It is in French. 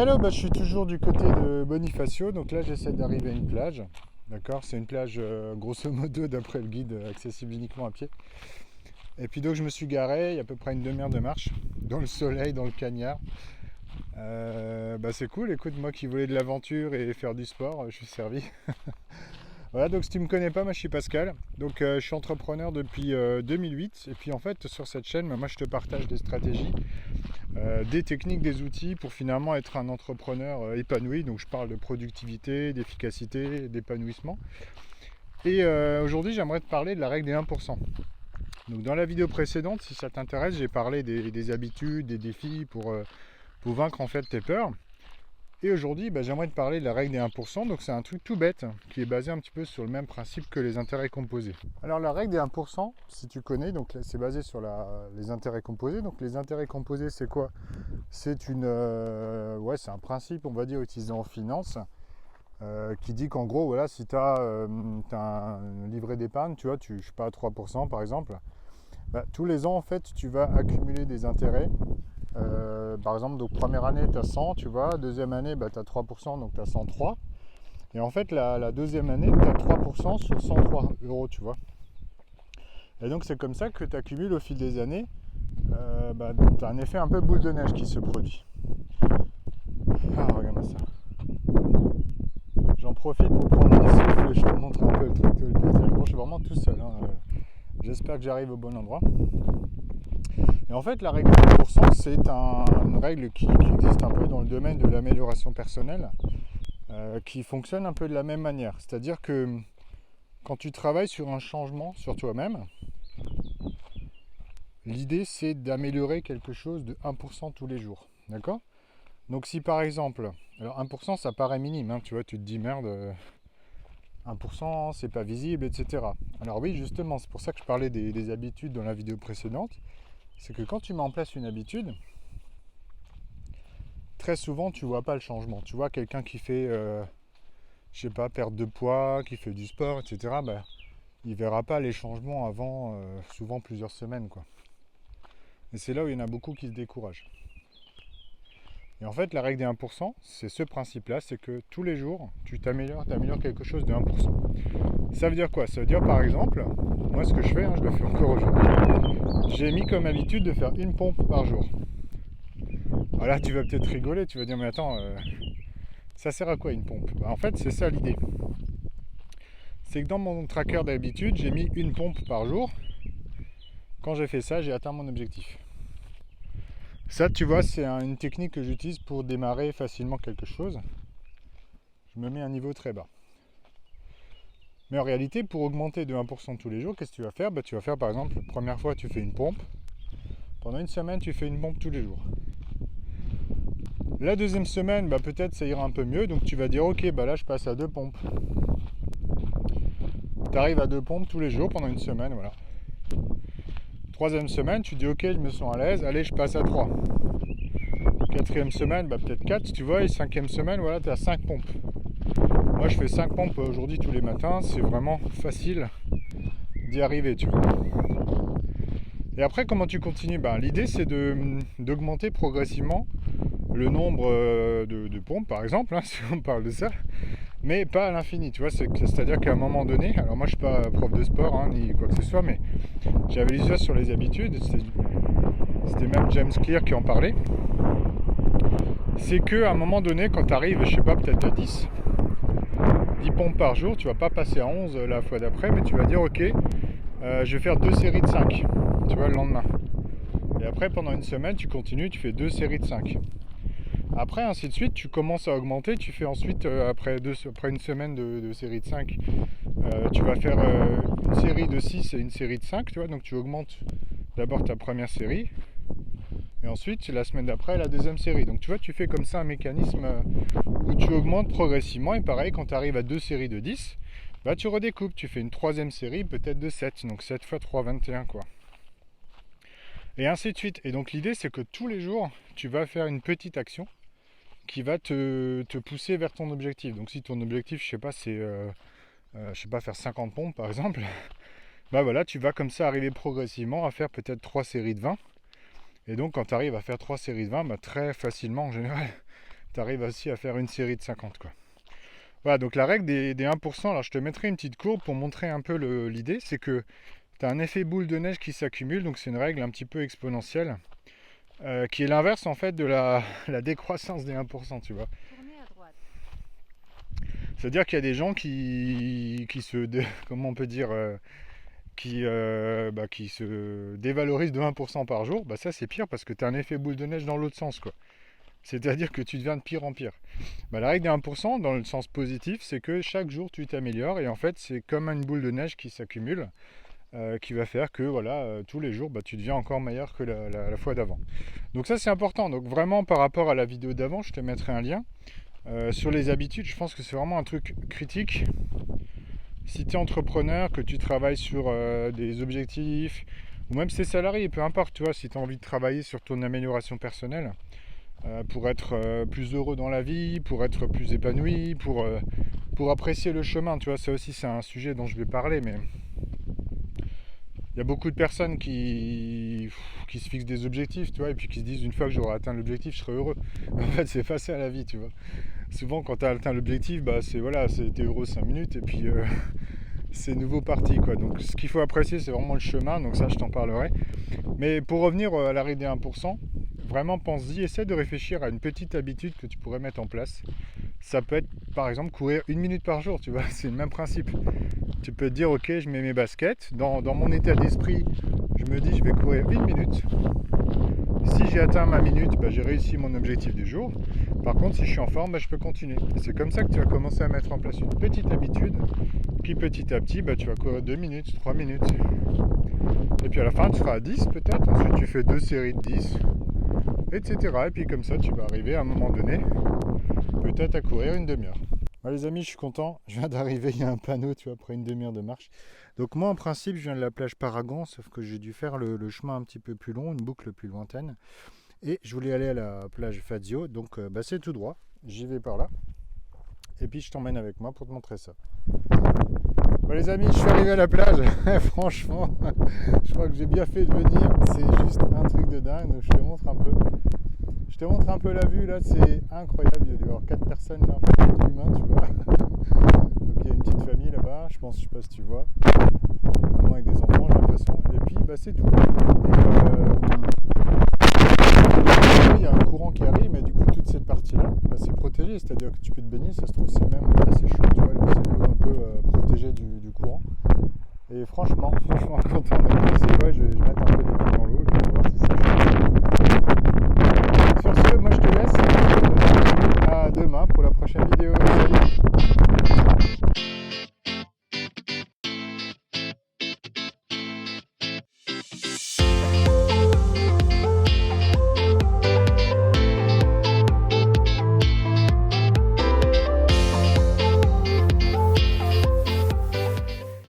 Hello, je suis toujours du côté de Bonifacio, donc là j'essaie d'arriver à une plage. D'accord, c'est une plage grosso modo d'après le guide accessible uniquement à pied. Et puis donc je me suis garé, il y a à peu près une demi-heure de marche, dans le soleil, dans le cagnard. C'est cool, écoute, moi qui voulais de l'aventure et faire du sport, je suis servi. Voilà, donc si tu me connais pas, moi je suis Pascal. Donc je suis entrepreneur depuis 2008. Et puis en fait sur cette chaîne, moi je te partage des stratégies, des techniques, des outils pour finalement être un entrepreneur épanoui. Donc je parle de productivité, d'efficacité, d'épanouissement. Et aujourd'hui j'aimerais te parler de la règle des 1%. Donc dans la vidéo précédente, si ça t'intéresse, j'ai parlé des habitudes, des défis pour vaincre en fait tes peurs. Et aujourd'hui, j'aimerais te parler de la règle des 1%. Donc c'est un truc tout bête qui est basé un petit peu sur le même principe que les intérêts composés. Alors la règle des 1%, si tu connais, donc c'est basé sur les intérêts composés. Donc les intérêts composés, c'est quoi? C'est c'est un principe, on va dire, utilisé en finance, qui dit qu'en gros, voilà, si tu as un livret d'épargne, tu vois, je sais pas, à 3% par exemple, tous les ans, en fait, tu vas accumuler des intérêts. Par exemple, donc première année, tu as 100, tu vois. Deuxième année, tu as 3%, donc tu as 103. Et en fait, la deuxième année, tu as 3% sur 103 euros, tu vois. Et donc, c'est comme ça que tu accumules au fil des années. Tu as un effet un peu boule de neige qui se produit. Ah, regarde-moi ça. J'en profite pour prendre un souffle et je te montre un peu le truc, le paysage. Bon, je suis vraiment tout seul. J'espère que j'arrive au bon endroit. Et en fait, la règle de 1%, c'est une règle qui existe un peu dans le domaine de l'amélioration personnelle, qui fonctionne un peu de la même manière. C'est-à-dire que quand tu travailles sur un changement sur toi-même, l'idée c'est d'améliorer quelque chose de 1% tous les jours. D'accord? Donc si par exemple, alors 1% ça paraît minime, hein, tu vois, tu te dis merde, 1% c'est pas visible, etc. Alors oui, justement, c'est pour ça que je parlais des habitudes dans la vidéo précédente. C'est que quand tu mets en place une habitude, très souvent tu vois pas le changement. Tu vois quelqu'un qui fait, je sais pas, perdre de poids, qui fait du sport, etc. Il verra pas les changements avant souvent plusieurs semaines, quoi. Et c'est là où il y en a beaucoup qui se découragent. Et en fait, la règle des 1%, c'est ce principe-là, c'est que tous les jours, tu t'améliores quelque chose de 1%. Ça veut dire quoi? Ça veut dire par exemple, moi ce que je fais, je le fais encore aujourd'hui, j'ai mis comme habitude de faire une pompe par jour. Alors là, tu vas peut-être rigoler, tu vas dire, mais attends, ça sert à quoi une pompe? En fait, c'est ça l'idée. C'est que dans mon tracker d'habitude, j'ai mis une pompe par jour. Quand j'ai fait ça, j'ai atteint mon objectif. Ça, tu vois, c'est une technique que j'utilise pour démarrer facilement quelque chose. Je me mets à un niveau très bas. Mais en réalité, pour augmenter de 1% tous les jours, qu'est-ce que tu vas faire? Tu vas faire par exemple, la première fois, tu fais une pompe. Pendant une semaine, tu fais une pompe tous les jours. La deuxième semaine, peut-être ça ira un peu mieux. Donc tu vas dire, ok, là je passe à 2 pompes. Tu arrives à 2 pompes tous les jours pendant une semaine, voilà. Troisième semaine, tu dis, ok, je me sens à l'aise, allez, je passe à 3. Quatrième semaine, peut-être 4, tu vois. Et cinquième semaine, voilà, tu es à 5 pompes. Moi, je fais 5 pompes aujourd'hui tous les matins. C'est vraiment facile d'y arriver, tu vois. Et après, comment tu continues? L'idée, c'est d'augmenter progressivement le nombre de pompes, par exemple, si on parle de ça, mais pas à l'infini, tu vois. C'est-à-dire qu'à un moment donné, alors moi, je suis pas prof de sport, ni quoi que ce soit, mais j'avais lu ça sur les habitudes, c'était même James Clear qui en parlait. C'est qu'à un moment donné, quand tu arrives, je sais pas, peut-être à 10 pompes par jour, tu vas pas passer à 11 la fois d'après, mais tu vas dire, ok, je vais faire 2 séries de 5, tu vois, le lendemain. Et après, pendant une semaine, tu continues, tu fais 2 séries de 5. Après, ainsi de suite, tu commences à augmenter, tu fais ensuite, après une semaine de série de 5, tu vas faire une série de 6 et une série de 5, tu vois, donc tu augmentes d'abord ta première série, et ensuite, la semaine d'après, la deuxième série. Donc tu vois, tu fais comme ça un mécanisme où tu augmentes progressivement, et pareil, quand tu arrives à 2 séries de 10, tu redécoupes, tu fais une troisième série, peut-être de 7, donc 7 x 3, 21, quoi. Et ainsi de suite. Et donc l'idée, c'est que tous les jours, tu vas faire une petite action qui va te pousser vers ton objectif. Donc si ton objectif, je sais pas, c'est faire 50 pompes par exemple, voilà, tu vas comme ça arriver progressivement à faire peut-être 3 séries de 20. Et donc quand tu arrives à faire 3 séries de 20, très facilement en général, tu arrives aussi à faire une série de 50 quoi. Voilà, donc la règle des 1%, alors je te mettrai une petite courbe pour montrer un peu l'idée, c'est que tu as un effet boule de neige qui s'accumule, donc c'est une règle un petit peu exponentielle, qui est l'inverse en fait de la décroissance des 1%, tu vois. Tournez à droite. C'est-à-dire qu'il y a des gens qui comment on peut dire, qui se dévalorisent de 1% par jour. Bah ça c'est pire parce que tu as un effet boule de neige dans l'autre sens, quoi. C'est-à-dire que tu deviens de pire en pire. Bah, la règle des 1%, dans le sens positif, c'est que chaque jour tu t'améliores et en fait c'est comme une boule de neige qui s'accumule, qui va faire que voilà, tous les jours bah, tu deviens encore meilleur que la fois d'avant. Donc ça c'est important. Donc vraiment par rapport à la vidéo d'avant, je te mettrai un lien. Sur les habitudes, je pense que c'est vraiment un truc critique. Si tu es entrepreneur, que tu travailles sur des objectifs, ou même si tu es salarié, peu importe, tu vois, si tu as envie de travailler sur ton amélioration personnelle, pour être plus heureux dans la vie, pour être plus épanoui, pour apprécier le chemin, tu vois, ça aussi c'est un sujet dont je vais parler, mais il y a beaucoup de personnes qui se fixent des objectifs, tu vois, et puis qui se disent une fois que j'aurai atteint l'objectif, je serai heureux. En fait, c'est facile à la vie, tu vois. Souvent, quand tu as atteint l'objectif, bah, c'est voilà, t'es heureux 5 minutes, et puis c'est nouveau parti, quoi. Donc, ce qu'il faut apprécier, c'est vraiment le chemin, donc ça, je t'en parlerai. Mais pour revenir à l'arrêt des 1%, vraiment pense-y, essaie de réfléchir à une petite habitude que tu pourrais mettre en place. Ça peut être par exemple courir 1 minute par jour, tu vois, c'est le même principe. Tu peux te dire ok, je mets mes baskets, dans mon état d'esprit, je me dis je vais courir 1 minute. Si j'ai atteint ma minute, bah, j'ai réussi mon objectif du jour. Par contre, si je suis en forme, bah, je peux continuer. Et c'est comme ça que tu vas commencer à mettre en place une petite habitude qui petit à petit, bah, tu vas courir 2 minutes, 3 minutes. Et puis à la fin, tu seras à 10 peut-être. Ensuite, tu fais 2 séries de 10, etc. Et puis comme ça, tu vas arriver à un moment donné, peut-être à courir une demi-heure. Bon, les amis, je suis content. Je viens d'arriver, il y a un panneau, tu vois, après une demi-heure de marche. Donc moi, en principe, je viens de la plage Paragon, sauf que j'ai dû faire le chemin un petit peu plus long, une boucle plus lointaine. Et je voulais aller à la plage Fazio, donc bah, c'est tout droit. J'y vais par là. Et puis je t'emmène avec moi pour te montrer ça. Bon les amis, je suis arrivé à la plage. Franchement, je crois que j'ai bien fait de venir. C'est juste un truc de dingue. Donc je te montre un peu. Je te montre un peu la vue là, c'est incroyable. Il y a dû y avoir 4 personnes là, en fait, 4 humains, tu vois. Donc il y a une petite famille là-bas, je sais pas si tu vois. Une maman avec des enfants, j'ai l'impression. Et puis bah c'est tout. Et il y a un courant qui arrive, mais du coup toute cette partie-là, bah, c'est protégé, c'est-à-dire que tu peux te baigner, ça se trouve c'est même assez chaud, tu vois, c'est l'eau un peu protégée du courant. Et franchement content d'être ici, ouais, je vais mettre un peu les pieds dans l'eau et puis on va voir si c'est chaud.